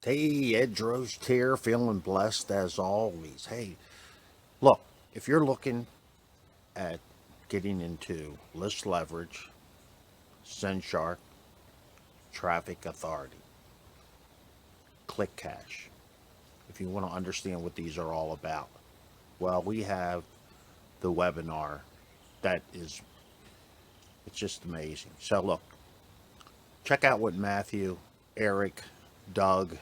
Hey, Ed Drost here, feeling blessed as always. Hey, look, if you're looking at getting into list leverage, SendShark, Traffic Authority, ClickCash, if you want to understand what these are all about, well, we have the webinar that is, it's just amazing. So, look, check out what Matthew, Eric, Doug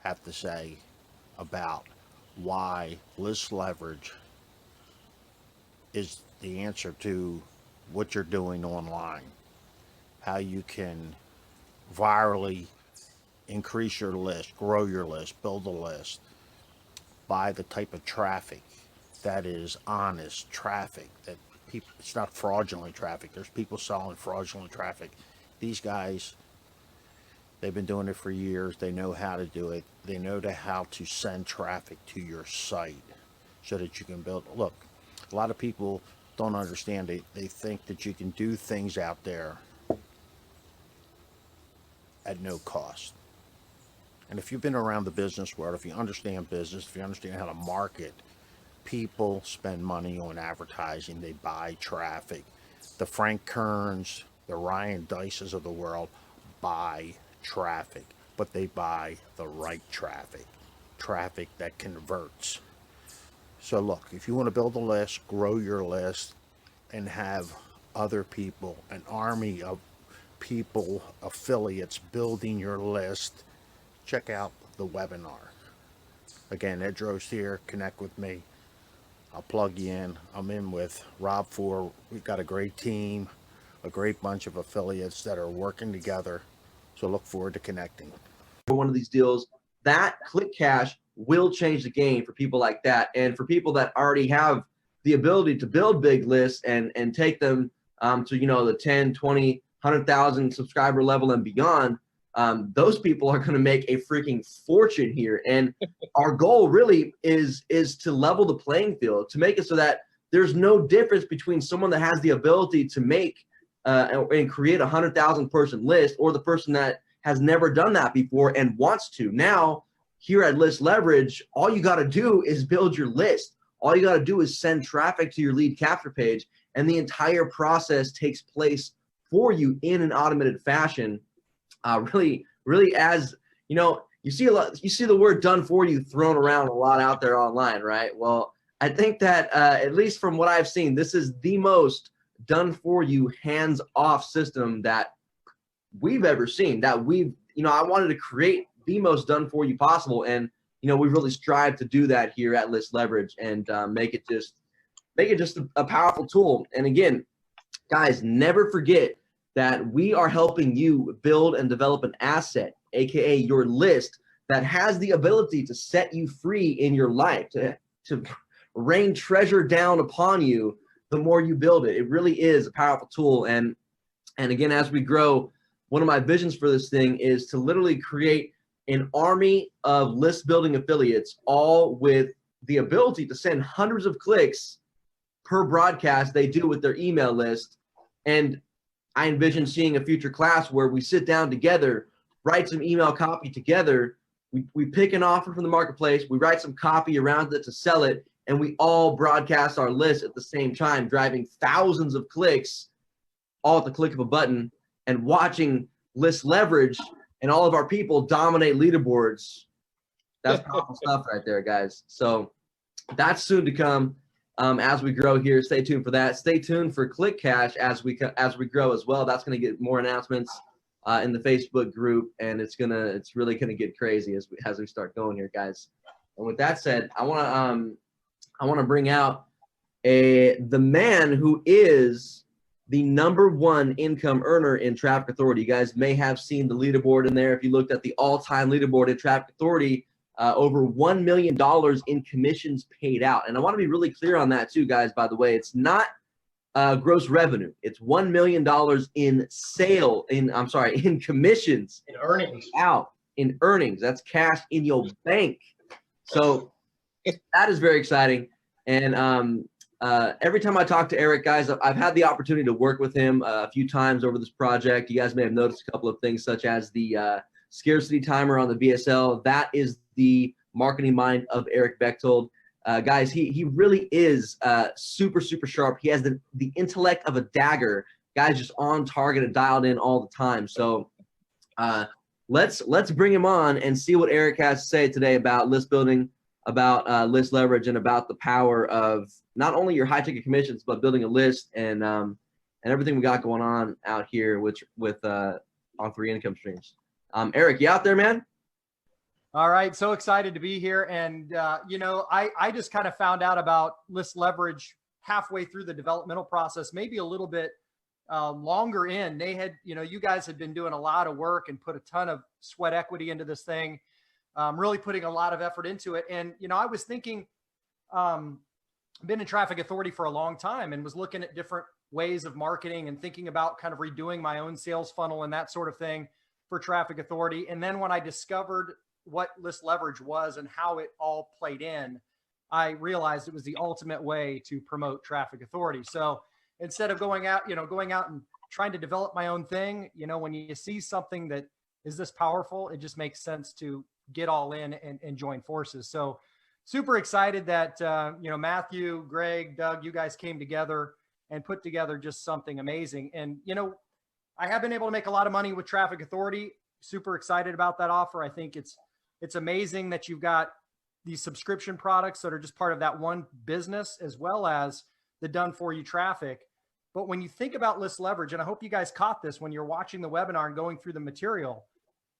have to say about why list leverage is the answer to what you're doing online, how you can virally increase your list, grow your list, build a list by the type of traffic that is honest traffic, that people, it's not fraudulent traffic. There's people selling fraudulent traffic. These guys, they've been doing it for years. They know how to do it. They know how to send traffic to your site so that you can build. Look, a lot of people don't understand. They think that you can do things out there at no cost. And if you've been around the business world, if you understand business, if you understand how to market, people spend money on advertising. They buy traffic. The Frank Kerns, the Ryan Dices of the world buy traffic, but they buy the right traffic, traffic that converts. So look, if you want to build a list, grow your list, and have other people, an army of people, affiliates building your list, check out the webinar. Again, Ed Drost here. Connect with me. I'll plug you in. I'm in with Rob Four. We've got a great team, a great bunch of affiliates that are working together. So look forward to connecting. One of these deals, that ClickCash will change the game for people like that. And for people that already have the ability to build big lists and take them to, the 10, 20, 100,000 subscriber level and beyond, those people are going to make a freaking fortune here. And our goal really is to level the playing field, to make it so that there's no difference between someone that has the ability to make and create a 100,000 person list or the person that has never done that before and wants to. Now, here at List Leverage, all you got to do is build your list. All you got to do is send traffic to your lead capture page, and the entire process takes place for you in an automated fashion. Really, as you see the word "done for you" thrown around a lot out there online, right? Well, I think that at least from what I've seen, this is the most done for you, hands off system that we've ever seen. That I wanted to create the most done for you possible, and we really strive to do that here at List Leverage and make it just a powerful tool. And again, guys, never forget that we are helping you build and develop an asset, aka your list, that has the ability to set you free in your life, to rain treasure down upon you the more you build it. It really is a powerful tool. And again, as we grow, one of my visions for this thing is to literally create an army of list building affiliates, all with the ability to send hundreds of clicks per broadcast they do with their email list. And I envision seeing a future class where we sit down together, write some email copy together. We pick an offer from the marketplace. We write some copy around it to sell it. And we all broadcast our list at the same time, driving thousands of clicks all at the click of a button, and watching List Leverage and all of our people dominate leaderboards. That's powerful stuff right there, guys. So that's soon to come as we grow here. Stay tuned for that. Stay tuned for ClickCash as we grow as well. That's going to get more announcements in the Facebook group, and it's really gonna get crazy as we start going here, guys. And with that said, I want to bring out the man who is the #1 income earner in Traffic Authority. You guys may have seen the leaderboard in there. If you looked at the all-time leaderboard in Traffic Authority, over $1 million in commissions paid out. And I want to be really clear on that too, guys, by the way. It's not gross revenue. It's $1 million in commissions. In earnings. Out in earnings. That's cash in your bank. So that is very exciting. And every time I talk to Eric, guys, I've had the opportunity to work with him a few times over this project. You guys may have noticed a couple of things, such as the scarcity timer on the VSL. That is the marketing mind of Eric Bechtold. Guys, he really is super, super sharp. He has the intellect of a dagger. Guys, just on target and dialed in all the time. So let's bring him on and see what Eric has to say today about list building, about list leverage, and about the power of not only your high ticket commissions, but building a list and everything we got going on out here with on 3 income streams. Eric, you out there, man? All right. So excited to be here. And, I just kind of found out about list leverage halfway through the developmental process, maybe a little bit longer in. They had, you guys had been doing a lot of work and put a ton of sweat equity into this thing, really putting a lot of effort into it. And, I was thinking, been in traffic authority for a long time and was looking at different ways of marketing and thinking about kind of redoing my own sales funnel and that sort of thing for traffic authority. And then when I discovered what list leverage was and how it all played in, I realized it was the ultimate way to promote traffic authority. So instead of going out and trying to develop my own thing, when you see something that is this powerful, it just makes sense to get all in and join forces. So super excited that, Matthew, Greg, Doug, you guys came together and put together just something amazing. And, I have been able to make a lot of money with traffic authority. Super excited about that offer. I think it's amazing that you've got these subscription products that are just part of that one business, as well as the done for you traffic. But when you think about list leverage, and I hope you guys caught this when you're watching the webinar and going through the material,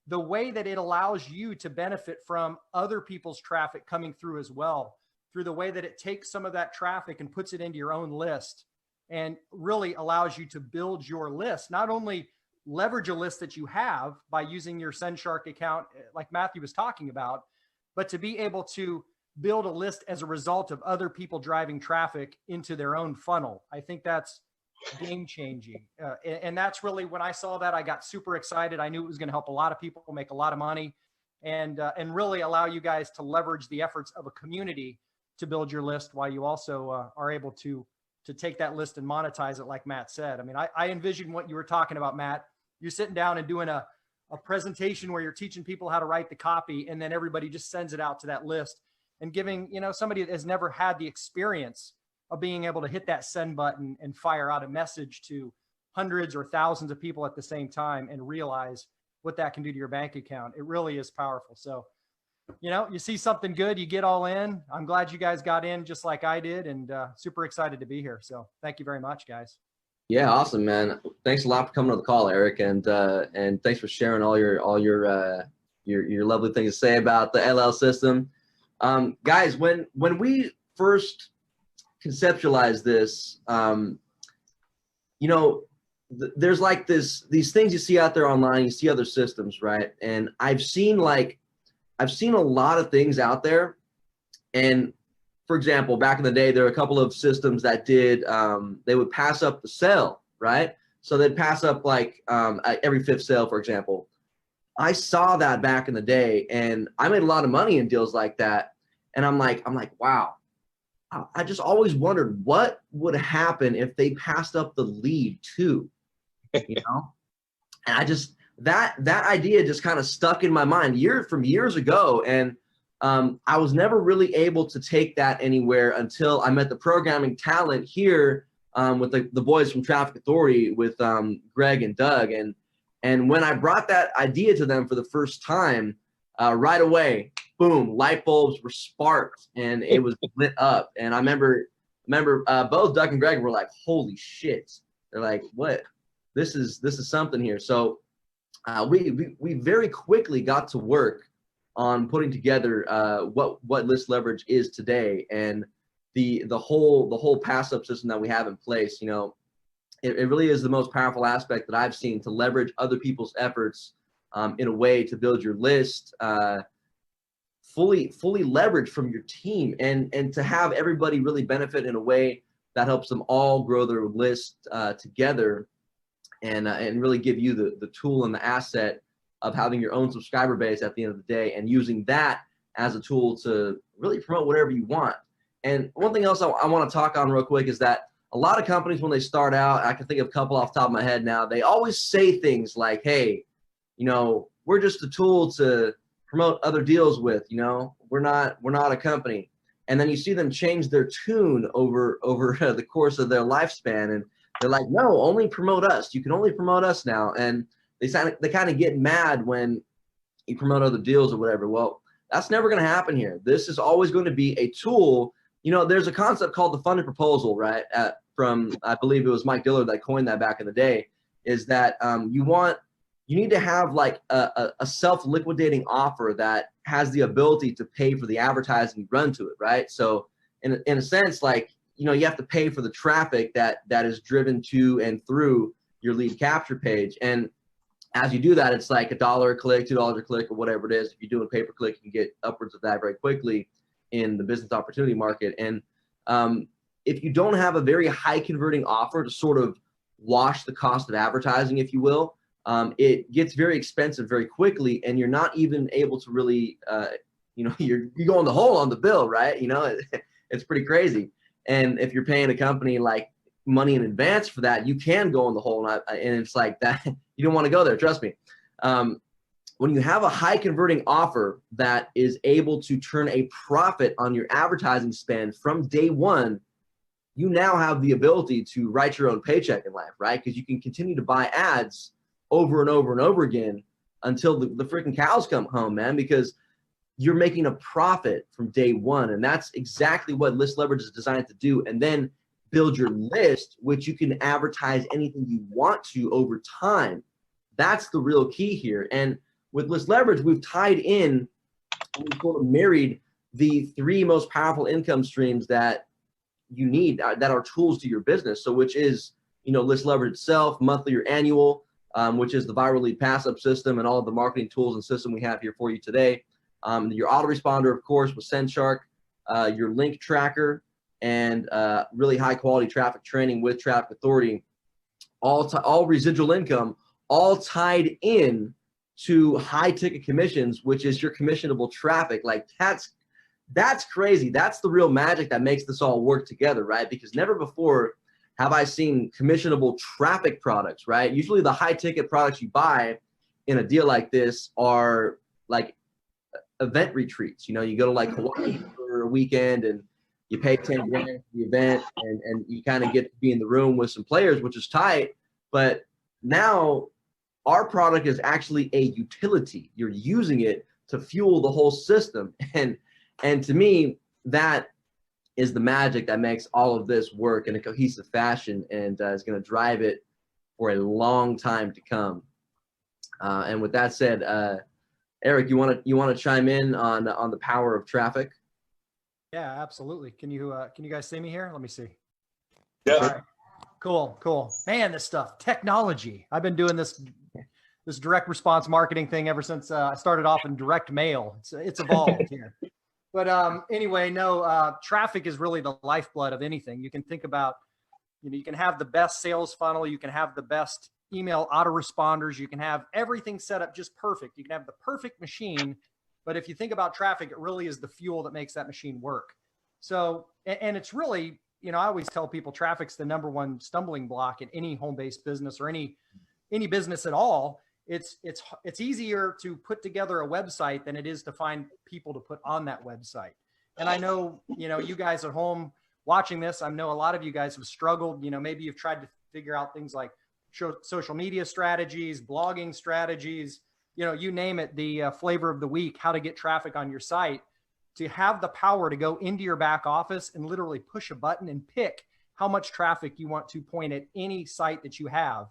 the way that it allows you to benefit from other people's traffic coming through as well, through the way that it takes some of that traffic and puts it into your own list and really allows you to build your list, not only leverage a list that you have by using your SendShark account, like Matthew was talking about, but to be able to build a list as a result of other people driving traffic into their own funnel. I think that's game changing. And that's really, when I saw that, I got super excited. I knew it was going to help a lot of people make a lot of money and really allow you guys to leverage the efforts of a community to build your list while you also are able to take that list and monetize it, like Matt said. I mean, I envision what you were talking about, Matt. You're sitting down and doing a presentation where you're teaching people how to write the copy, and then everybody just sends it out to that list and giving, somebody that has never had the experience of being able to hit that send button and fire out a message to hundreds or thousands of people at the same time and realize what that can do to your bank account. It really is powerful. So, you see something good, you get all in. I'm glad you guys got in just like I did, and super excited to be here. So thank you very much, guys. Yeah, awesome, man. Thanks a lot for coming on the call, Eric, and thanks for sharing all your lovely things to say about the LL system. Guys, when we first conceptualized this, there's like these things you see out there online, you see other systems, right? And I've seen a lot of things out there. And for example, back in the day, there were a couple of systems that did, they would pass up the sale, right? So they'd pass up like every 5th sale, for example. I saw that back in the day, and I made a lot of money in deals like that. And I'm like, wow. I just always wondered what would happen if they passed up the lead too, And I just, that idea just kind of stuck in my mind years ago. And I was never really able to take that anywhere until I met the programming talent here with the boys from Traffic Authority with Greg and Doug. And when I brought that idea to them for the first time, right away, boom, light bulbs were sparked and it was lit up. And I remember both Doug and Greg were like, holy shit. They're like, what? This is something here. So we very quickly got to work on putting together what list leverage is today, and the whole pass up system that we have in place. It really is the most powerful aspect that I've seen to leverage other people's efforts in a way to build your list fully leveraged from your team, and to have everybody really benefit in a way that helps them all grow their list together, and really give you the tool and the asset of having your own subscriber base at the end of the day, and using that as a tool to really promote whatever you want. And one thing else I want to talk on real quick is that a lot of companies, when they start out, I can think of a couple off the top of my head now, they always say things like, hey, we're we're just a tool to promote other deals with, you know, we're not a company. And then you see them change their tune over the course of their lifespan, and they're like, no, only promote us. You can only promote us now. And they kind of get mad when you promote other deals or whatever. Well, that's never going to happen here. This is always going to be a tool. You know, there's a concept called the funded proposal, right? From, I believe it was Mike Dillard that coined that back in the day, is that you need to have like a self-liquidating offer that has the ability to pay for the advertising you run to it, right? So in a sense, like, you know, you have to pay for the traffic that is driven to and through your lead capture page. And as you do that, it's like $1 a click, $2 a click, or whatever it is. If you're doing pay-per-click, you can get upwards of that very quickly in the business opportunity market. And if you don't have a very high converting offer to sort of wash the cost of advertising, if you will, it gets very expensive very quickly, and you're not even able to really, you know, you go in the hole on the bill, right? You know, it's pretty crazy. And if you're paying a company like money in advance for that, you can go in the hole, and it's like that. You don't want to go there. Trust me. When you have a high converting offer that is able to turn a profit on your advertising spend from day one, you now have the ability to write your own paycheck in life, right? Because you can continue to buy ads over and over and over again until the freaking cows come home, man, because you're making a profit from day one. And that's exactly what List Leverage is designed to do. And then build your list, which you can advertise anything you want to over time. That's the real key here. And with List Leverage, we've tied in, we've sort of married the 3 most powerful income streams that you need, that are tools to your business. So which is, you know, List Leverage itself, monthly or annual, which is the viral lead pass-up system and all of the marketing tools and system we have here for you today. Your autoresponder, of course, with SendShark, your link tracker, and really high quality traffic training with Traffic Authority, all residual income, all tied in to high ticket commissions, which is your commissionable traffic. Like that's crazy. That's the real magic that makes this all work together, right? Because never before have I seen commissionable traffic products, right? Usually the high ticket products you buy in a deal like this are like event retreats. You know, you go to like Hawaii for a weekend and you pay 10 grand for the event, and you kind of get to be in the room with some players, which is tight. But now our product is actually a utility. You're using it to fuel the whole system. And to me, that is the magic that makes all of this work in a cohesive fashion, and is going to drive it for a long time to come. And with that said, Eric, you want to chime in on the power of traffic? Yeah, absolutely. Can you guys see me here? Let me see. Yeah. All right. Cool. Man, this stuff, technology. I've been doing this direct response marketing thing ever since I started off in direct mail. It's evolved here. But anyway, no, traffic is really the lifeblood of anything. You can think about, you know, you can have the best sales funnel, you can have the best email autoresponders, you can have everything set up just perfect. You can have the perfect machine, but if you think about traffic, it really is the fuel that makes that machine work. So, and it's really, you know, I always tell people traffic's the #1 stumbling block in any home-based business or any business at all. It's easier to put together a website than it is to find people to put on that website. And I know, you know, you guys at home watching this, I know a lot of you guys have struggled. You know, maybe you've tried to figure out things like social media strategies, blogging strategies, you know, you name it, the flavor of the week, how to get traffic on your site. To have the power to go into your back office and literally push a button and pick how much traffic you want to point at any site that you have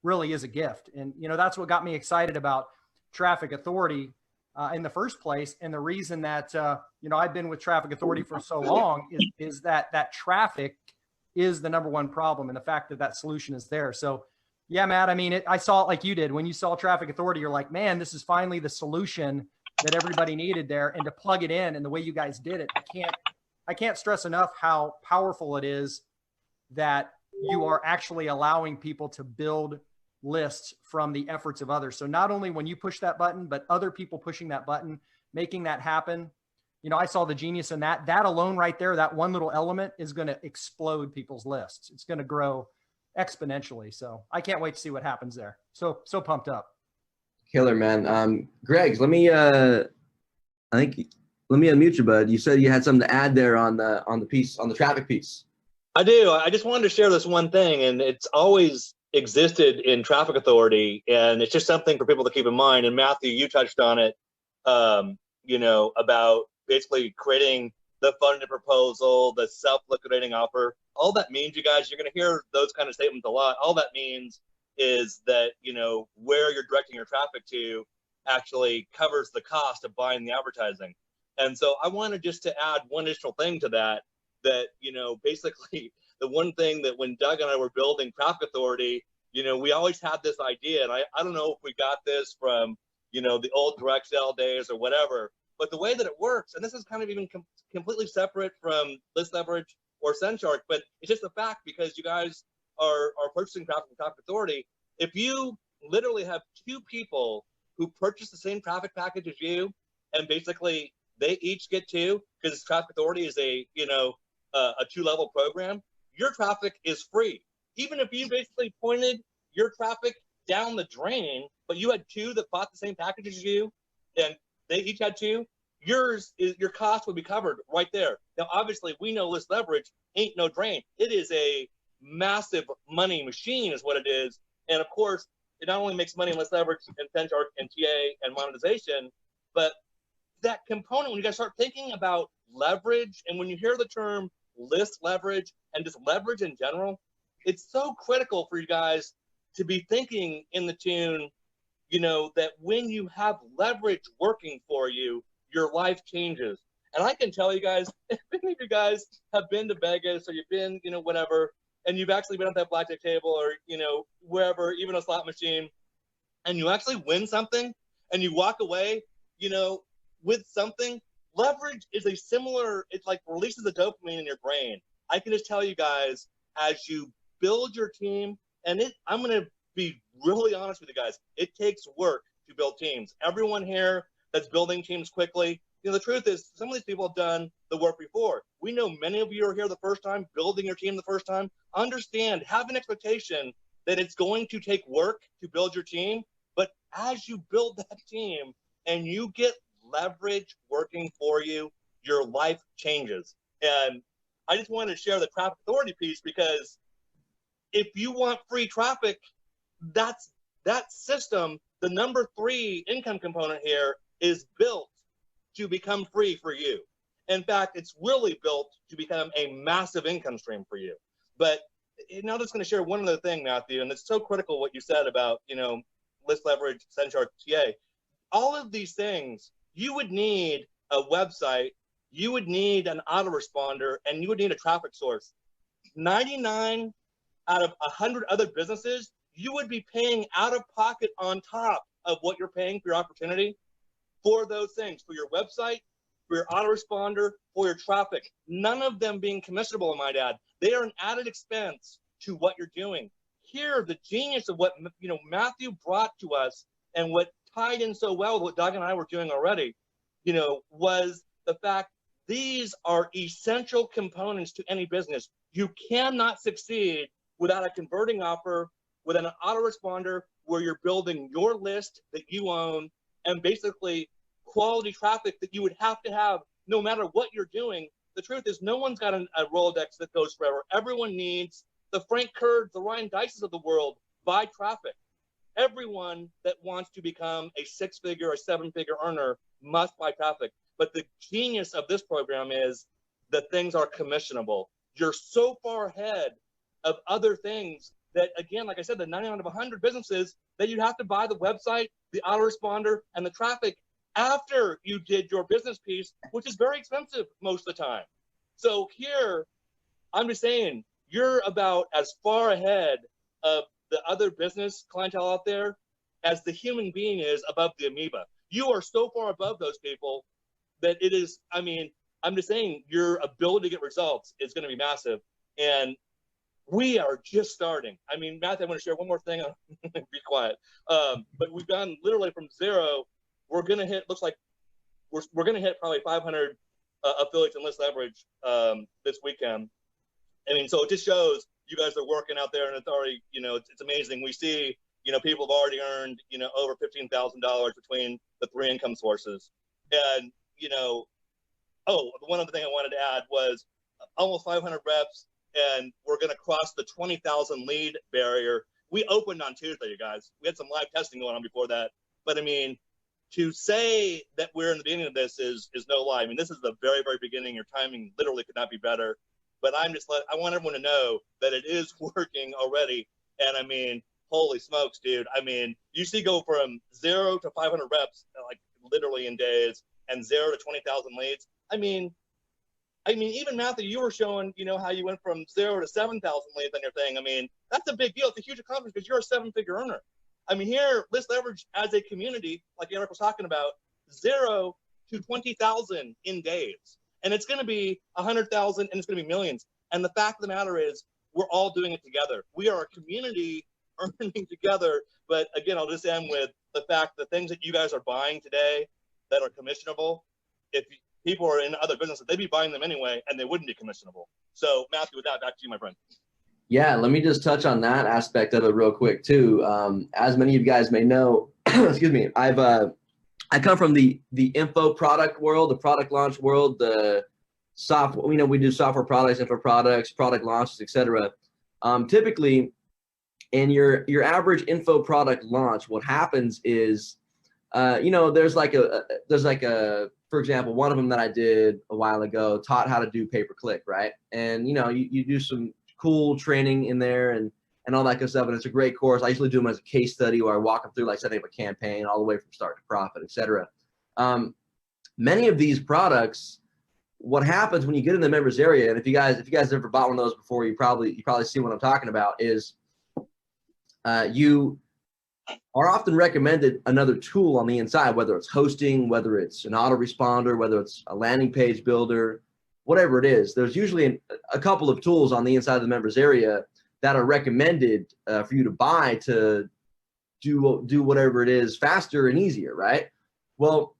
really is a gift. And, you know, that's what got me excited about Traffic Authority in the first place. And the reason that, you know, I've been with Traffic Authority for so long is that traffic is the #1 problem, and the fact that solution is there. So yeah, Matt, I mean, I saw it like you did. When you saw Traffic Authority, you're like, man, this is finally the solution that everybody needed there. And to plug it in and the way you guys did it, I can't stress enough how powerful it is that you are actually allowing people to build lists from the efforts of others. So not only when you push that button, but other people pushing that button, making that happen. You know, I saw the genius in that. That alone right there, that one little element is going to explode people's lists. It's going to grow exponentially. So I can't wait to see what happens there. So pumped up. Killer, man. Greg, let me let me unmute you, bud. You said you had something to add there on the piece, on the traffic piece. I do. I just wanted to share this one thing, and it's always existed in traffic authority, and it's just something for people to keep in mind. And Matthew, you touched on it, about basically creating the funded proposal, the self-liquidating offer. All that means, you guys, you're going to hear those kind of statements a lot. All that means is that, where you're directing your traffic to actually covers the cost of buying the advertising. And so I wanted just to add one additional thing to that, basically the one thing that when Doug and I were building Traffic Authority, we always had this idea, and I don't know if we got this from, the old direct sell days or whatever, but the way that it works, and this is kind of even completely separate from List Leverage or SendShark, but it's just a fact because you guys are purchasing traffic from Traffic Authority. If you literally have two people who purchase the same traffic package as you, and basically they each get two, because Traffic Authority is a two-level program, your traffic is free. Even if you basically pointed your traffic down the drain, but you had two that bought the same package as you, and they each had two, your cost would be covered right there. Now, obviously, we know List Leverage ain't no drain. It is a massive money machine is what it is. And of course, it not only makes money in List Leverage and SendShark and TA and monetization, but that component, when you guys start thinking about leverage, and when you hear the term list leverage and just leverage in general, it's so critical for you guys to be thinking in the tune, that when you have leverage working for you, your life changes. And I can tell you guys, if any of you guys have been to Vegas or you've been, whatever, and you've actually been at that blackjack table or, wherever, even a slot machine, and you actually win something and you walk away, with something, leverage is a similar, it like releases the dopamine in your brain. I can just tell you guys, as you build your team, and I'm going to be really honest with you guys, it takes work to build teams. Everyone here that's building teams quickly, the truth is some of these people have done the work before. We know many of you are here the first time, building your team the first time. Understand, have an expectation that it's going to take work to build your team, but as you build that team and you get leverage working for you, your life changes. And I just wanted to share the Traffic Authority piece, because if you want free traffic, that system, the number 3 income component here, is built to become free for you. In fact, it's really built to become a massive income stream for you. But now I'm just going to share one other thing, Matthew, and it's so critical what you said about, List Leverage, SendShark, TA. All of these things, you would need a website, you would need an autoresponder, and you would need a traffic source. 99 out of 100 other businesses, you would be paying out of pocket on top of what you're paying for your opportunity for those things, for your website, for your autoresponder, for your traffic. None of them being commissionable, I might add. They are an added expense to what you're doing. Here, the genius of what Matthew brought to us, and what tied in so well with what Doug and I were doing already, was the fact these are essential components to any business. You cannot succeed without a converting offer, without an autoresponder where you're building your list that you own, and basically quality traffic that you would have to have no matter what you're doing. The truth is, no one's got a Rolodex that goes forever. Everyone needs the Frank Kurds, the Ryan Dices of the world buy traffic. Everyone that wants to become a 6-figure or 7-figure earner must buy traffic. But the genius of this program is that things are commissionable. You're so far ahead of other things that, again, like I said, the 99 of 100 businesses, that you have to buy the website, the autoresponder, and the traffic after you did your business piece, which is very expensive most of the time. So here, I'm just saying, you're about as far ahead of the other business clientele out there as the human being is above the amoeba. You are so far above those people that it is, I'm just saying, your ability to get results is going to be massive. And we are just starting. Matthew, I want to share one more thing. Be quiet. But we've gone literally from zero. We're going to hit, looks like we're going to hit probably 500 affiliates in List Leverage this weekend. So it just shows you guys are working out there, and it's already, it's amazing. We see, people have already earned, over $15,000 between the 3 income sources. And, oh, one other thing I wanted to add was almost 500 reps, and we're going to cross the 20,000 lead barrier. We opened on Tuesday, you guys. We had some live testing going on before that. But I mean, to say that we're in the beginning of this is no lie. I mean, this is the very, very beginning. Your timing literally could not be better. But I want everyone to know that it is working already. And I mean, holy smokes, dude. I mean, you see go from 0 to 500 reps, like literally in days, and 0 to 20,000 leads. I mean, even Matthew, you were showing, how you went from 0 to 7,000 leads on your thing. I mean, that's a big deal. It's a huge accomplishment because you're a 7-figure earner. I mean, here, List Leverage as a community, like Eric was talking about, 0 to 20,000 in days. And it's going to be 100,000 and it's going to be millions. And the fact of the matter is, we're all doing it together. We are a community earning together. But again, I'll just end with the fact the things that you guys are buying today that are commissionable, if people are in other businesses, they'd be buying them anyway, and they wouldn't be commissionable. So, Matthew, with that, back to you, my friend. Yeah, let me just touch on that aspect of it real quick too. As many of you guys may know, excuse me, I come from the info product world, the product launch world, the software. We do software products, info products, product launches, etc. Typically, in your average info product launch, what happens is, there's like a for example, one of them that I did a while ago taught how to do pay-per-click, right? And you do some cool training in there and all that good stuff. And it's a great course. I usually do them as a case study where I walk them through like setting up a campaign all the way from start to profit, etc. Many of these products, what happens when you get in the members area, and if you guys ever bought one of those before, you probably see what I'm talking about, is you are often recommended another tool on the inside, whether it's hosting, whether it's an autoresponder, whether it's a landing page builder, whatever it is. There's usually a couple of tools on the inside of the members area that are recommended for you to buy to do whatever it is faster and easier, right? Well,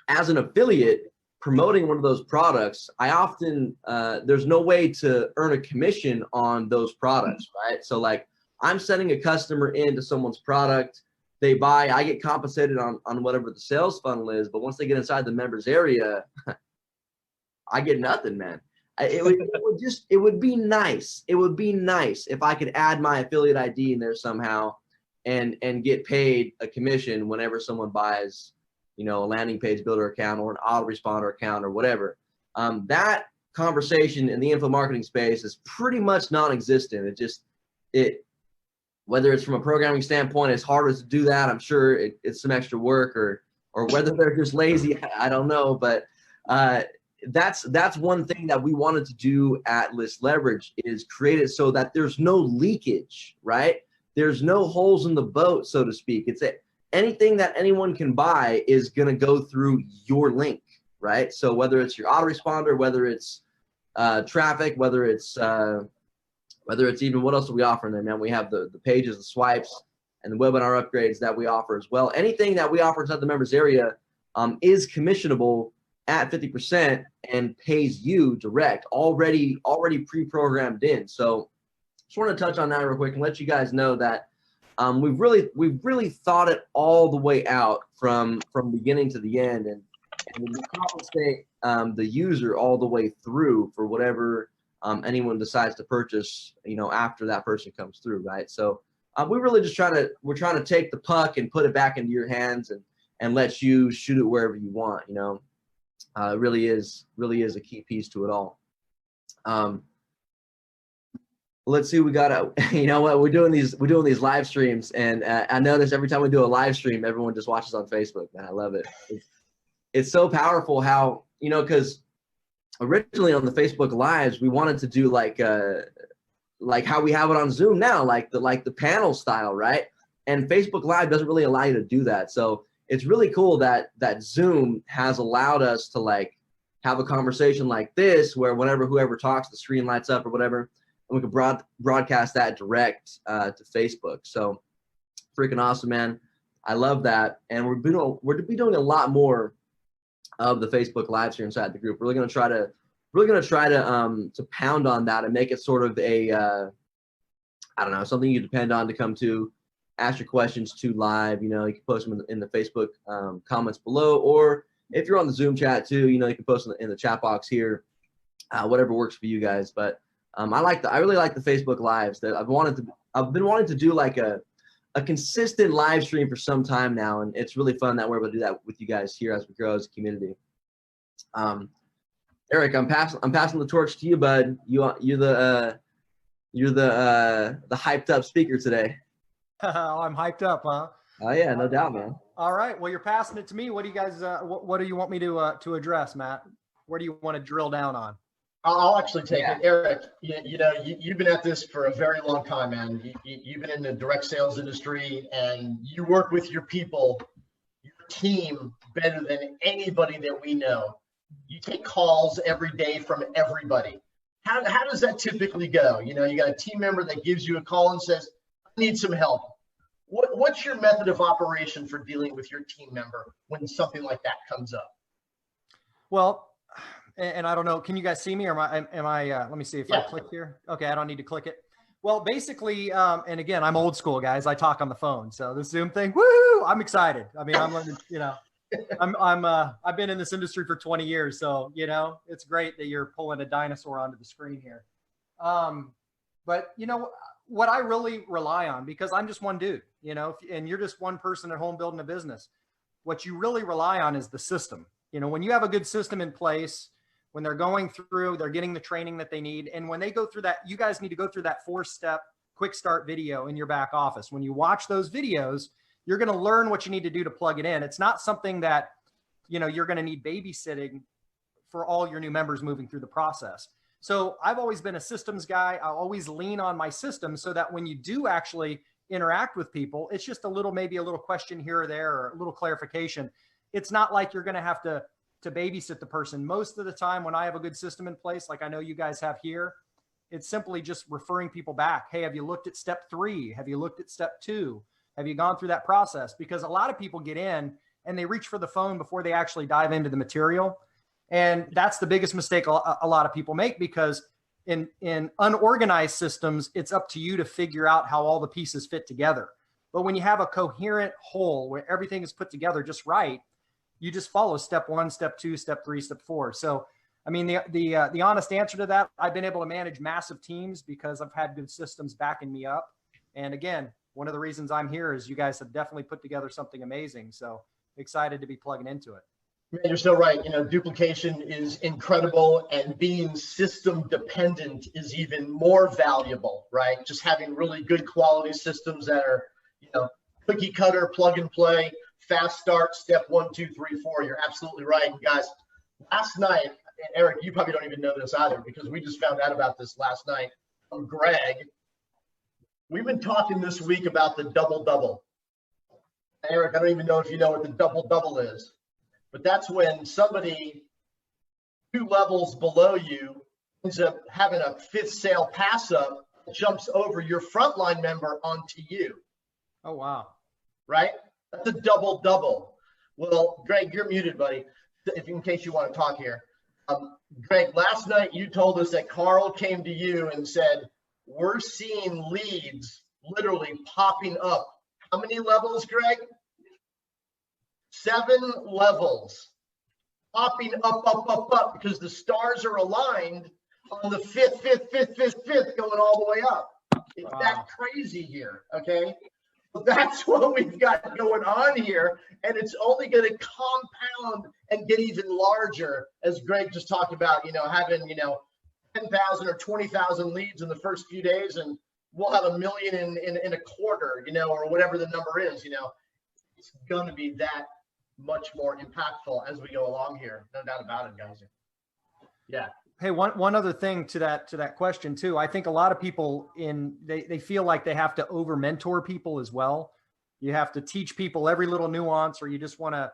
as an affiliate promoting one of those products, I often, there's no way to earn a commission on those products, right? So like, I'm sending a customer into someone's product, they buy, I get compensated on whatever the sales funnel is, but once they get inside the members area, I get nothing, man. It would be nice. It would be nice if I could add my affiliate ID in there somehow and get paid a commission whenever someone buys, a landing page builder account or an autoresponder account or whatever. That conversation in the info marketing space is pretty much non-existent. Whether it's from a programming standpoint, it's harder to do that. I'm sure it's some extra work or whether they're just lazy, I don't know. But that's one thing that we wanted to do at List Leverage is create it so that there's no leakage, right? There's no holes in the boat, so to speak. It's anything that anyone can buy is going to go through your link, right? So whether it's your autoresponder, whether it's traffic, whether it's even, what else do we offer in there, man? We have the pages, the swipes, and the webinar upgrades that we offer as well. Anything that we offer inside the members area is commissionable at 50% and pays you direct, already pre-programmed in. So just want to touch on that real quick and let you guys know that we've really thought it all the way out from beginning to the end, and we compensate the user all the way through for whatever anyone decides to purchase, after that person comes through, right? So we really just we're trying to take the puck and put it back into your hands and let you shoot it wherever you want. It really is a key piece to it all. Let's see, we got we're doing these live streams, and I notice every time we do a live stream, everyone just watches on Facebook, man. I love it. It's so powerful how, because originally on the Facebook Lives, we wanted to do like how we have it on Zoom now, like the panel style, right? And Facebook Live doesn't really allow you to do that. So it's really cool that Zoom has allowed us to have a conversation like this, where whoever talks, the screen lights up or whatever, and we can broadcast that direct to Facebook. So freaking awesome, man. I love that. And we're be doing a lot more of the Facebook Live stream inside the group. We're really gonna try to pound on that and make it sort of a I don't know, something you depend on to come to. ask your questions to live. You know, you can post them in the Facebook comments below, or if you're on the Zoom chat too, you know, you can post in the chat box here, whatever works for you guys. But I really like the Facebook lives. That I've been wanting to do like a consistent live stream for some time now, and it's really fun that we're able to do that with you guys here as we grow as a community. Eric, I'm passing the torch to you, bud. You're the hyped up speaker today. Oh, I'm hyped up, huh? Oh yeah, no doubt, man. All right. Well, you're passing it to me. What do you guys? What do you want me to address, Matt? Where do you want to drill down on? I'll actually take it. Eric, you've been at this for a very long time, man. You've been in the direct sales industry, and you work with your people, your team, better than anybody that we know. You take calls every day from everybody. How does that typically go? You know, you got a team member that gives you a call and says, I need some help. What's your method of operation for dealing with your team member when something like that comes up? Well, and I don't know, can you guys see me, or am I let me see if I click here. Okay, I don't need to click it. Well, basically, and again, I'm old school, guys. I talk on the phone. So this Zoom thing, woo, I'm excited. I mean, I'm learning, you know, I've been in this industry for 20 years. So, you know, it's great that you're pulling a dinosaur onto the screen here. But you know, what I really rely on, because I'm just one dude, you know, and you're just one person at home building a business, what you really rely on is the system. You know, when you have a good system in place, when they're going through, they're getting the training that they need. And when they go through that, you guys need to go through that 4-step quick start video in your back office. When you watch those videos, you're going to learn what you need to do to plug it in. It's not something that, you know, you're going to need babysitting for all your new members moving through the process. So I've always been a systems guy. I always lean on my system so that when you do actually interact with people, it's just maybe a little question here or there, or a little clarification. It's not like you're going to have to babysit the person. Most of the time when I have a good system in place, like I know you guys have here, it's simply just referring people back. Hey, have you looked at step 3? Have you looked at step 2? Have you gone through that process? Because a lot of people get in and they reach for the phone before they actually dive into the material. And that's the biggest mistake a lot of people make, because in unorganized systems, it's up to you to figure out how all the pieces fit together. But when you have a coherent whole where everything is put together just right, you just follow step 1, step 2, step 3, step 4. So, I mean, the honest answer to that, I've been able to manage massive teams because I've had good systems backing me up. And again, one of the reasons I'm here is you guys have definitely put together something amazing. So excited to be plugging into it. Man, you're so right. You know, duplication is incredible, and being system dependent is even more valuable, right? Just having really good quality systems that are, you know, cookie cutter, plug and play, fast start, step 1, 2, 3, 4. You're absolutely right. And guys, last night, and Eric, you probably don't even know this either, because we just found out about this last night from Greg. We've been talking this week about the double-double. Eric, I don't even know if you know what the double-double is, but that's when somebody 2 levels below you ends up having a 5th sale pass up, jumps over your frontline member onto you. Oh, wow. Right? That's a double-double. Well, Greg, you're muted, buddy, in case you want to talk here. Greg, last night you told us that Carl came to you and said, we're seeing leads literally popping up. How many levels, Greg? 7 levels. Popping up, because the stars are aligned on the 5th, going all the way up. It's that crazy here, okay? That's what we've got going on here, and it's only going to compound and get even larger, as Greg just talked about, you know, having, you know, 10,000 or 20,000 leads in the first few days, and we'll have 1 million in a quarter, you know, or whatever the number is. You know, it's going to be that much more impactful as we go along here. No doubt about it, guys. Yeah. Hey, one other thing to that question too. I think a lot of people they feel like they have to over mentor people as well. You have to teach people every little nuance, or you just want to,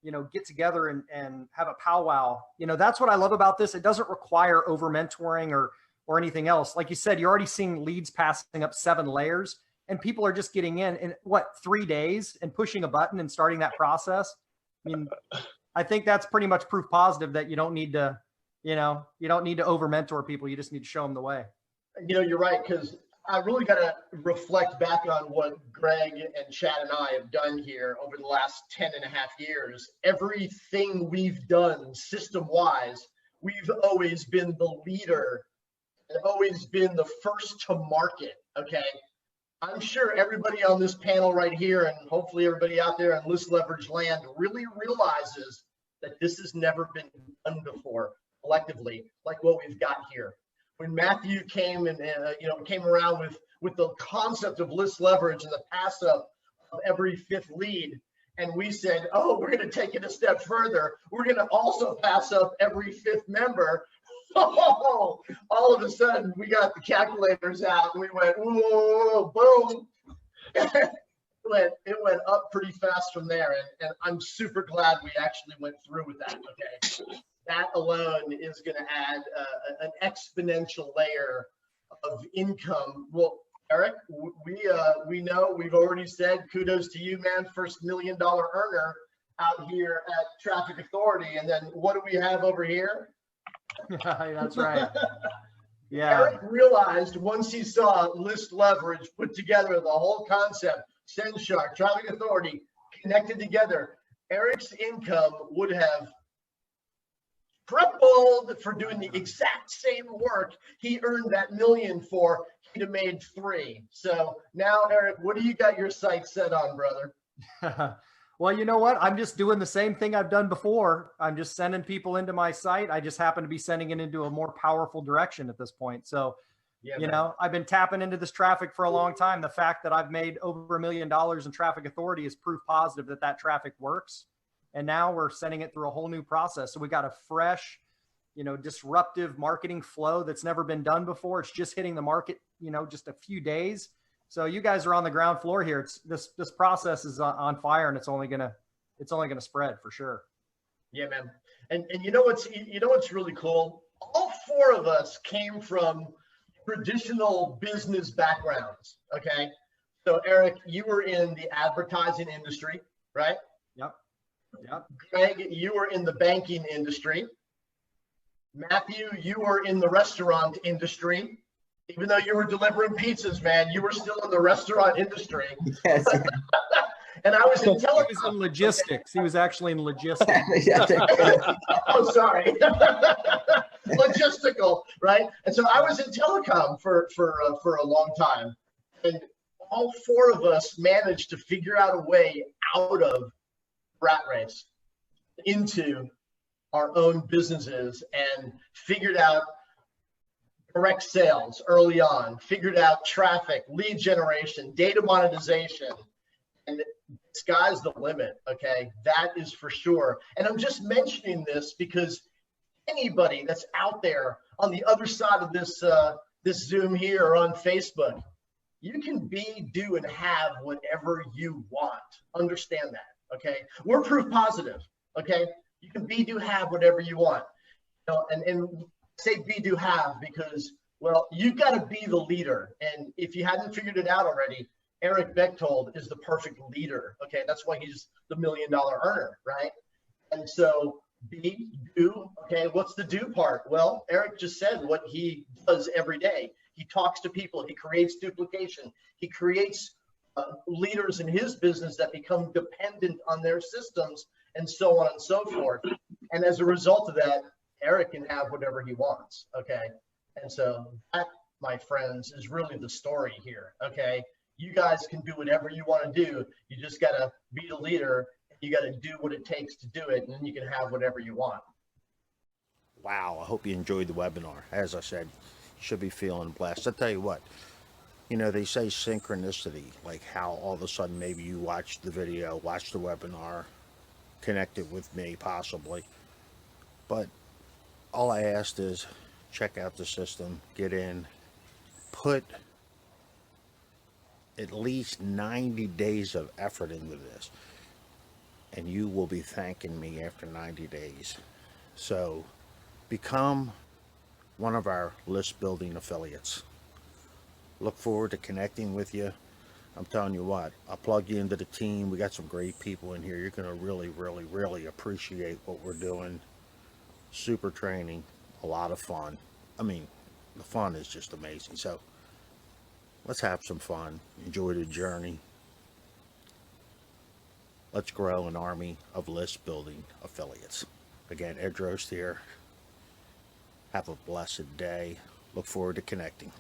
you know, get together and have a powwow. You know, that's what I love about this. It doesn't require over mentoring or anything else. Like you said, you're already seeing leads passing up 7 layers, and people are just getting in 3 days and pushing a button and starting that process. I mean, I think that's pretty much proof positive that you don't need to, you know, you don't need to over mentor people. You just need to show them the way. You know, you're right, because I really got to reflect back on what Greg and Chad and I have done here over the last 10 and a half years. Everything we've done system-wise, we've always been the leader and always been the first to market, okay? I'm sure everybody on this panel right here, and hopefully everybody out there in List Leverage land, really realizes that this has never been done before collectively, like what we've got here. When Matthew came and came around with the concept of list leverage and the pass up of every fifth lead, and we said, oh, we're going to take it a step further. We're going to also pass up every fifth member. Oh, all of a sudden we got the calculators out and we went, whoa, boom. It went up pretty fast from there, and I'm super glad we actually went through with that. Okay, that alone is going to add an exponential layer of income. Well, Eric, we know, we've already said kudos to you, man, first $1 million earner out here at Traffic Authority. And then what do we have over here? That's right. Yeah. Eric realized once he saw List Leverage put together, the whole concept, SendShark, Traffic Authority connected together, Eric's income would have tripled for doing the exact same work he earned that $1 million for. He'd have made 3. So now, Eric, what do you got your sights set on, brother? Well, you know what? I'm just doing the same thing I've done before. I'm just sending people into my site. I just happen to be sending it into a more powerful direction at this point. So, Yeah, you man. know, I've been tapping into this traffic for a long time. The fact that I've made over $1 million in Traffic Authority is proof positive that that traffic works. And now we're sending it through a whole new process. So we got a fresh, you know, disruptive marketing flow that's never been done before. It's just hitting the market, you know, just a few days. So you guys are on the ground floor here. It's this process is on fire, and it's only gonna spread for sure. Yeah, man. And you know what's really cool? All 4 of us came from traditional business backgrounds. Okay. So Eric, you were in the advertising industry, right? Yep. Greg, you were in the banking industry. Matthew, you were in the restaurant industry. Even though you were delivering pizzas, man, you were still in the restaurant industry. Yes. And I was in He telecom. was in logistics. He was actually in logistics. Oh, sorry. Logistical, right? And so I was in telecom for a long time. And all 4 of us managed to figure out a way out of rat race into our own businesses and figured out direct sales early on, figured out traffic, lead generation, data monetization, and the sky's the limit, okay? That is for sure. And I'm just mentioning this because anybody that's out there on the other side of this this Zoom here or on Facebook, you can be, do, and have whatever you want. Understand that, okay? We're proof positive, okay? You can be, do, have whatever you want. You know, and say be, do, have because, well, you've got to be the leader. And if you hadn't figured it out already, Eric Bechtold is the perfect leader, okay? That's why he's the $1 million earner, right? And so be, do, okay, what's the do part? Well, Eric just said what he does every day. He talks to people, he creates duplication, he creates leaders in his business that become dependent on their systems and so on and so forth. And as a result of that, Eric can have whatever he wants, okay? And so that, my friends, is really the story here, okay? You guys can do whatever you want to do. You just got to be the leader. You got to do what it takes to do it, and then you can have whatever you want. Wow, I hope you enjoyed the webinar. As I said, you should be feeling blessed. I'll tell you what, you know, they say synchronicity, like how all of a sudden maybe you watched the video, watched the webinar, connected with me possibly. But all I asked is check out the system, get in, put at least 90 days of effort into this, and you will be thanking me after 90 days. So become one of our list building affiliates. Look forward to connecting with you. I'm telling you what, I'll plug you into the team. We got some great people in here. You're going to really, really, really appreciate what we're doing. Super training, a lot of fun. I mean, the fun is just amazing. So Let's have some fun. Enjoy the journey. Let's grow an army of list building affiliates. Again, Ed Drost here. Have a blessed day. Look forward to connecting.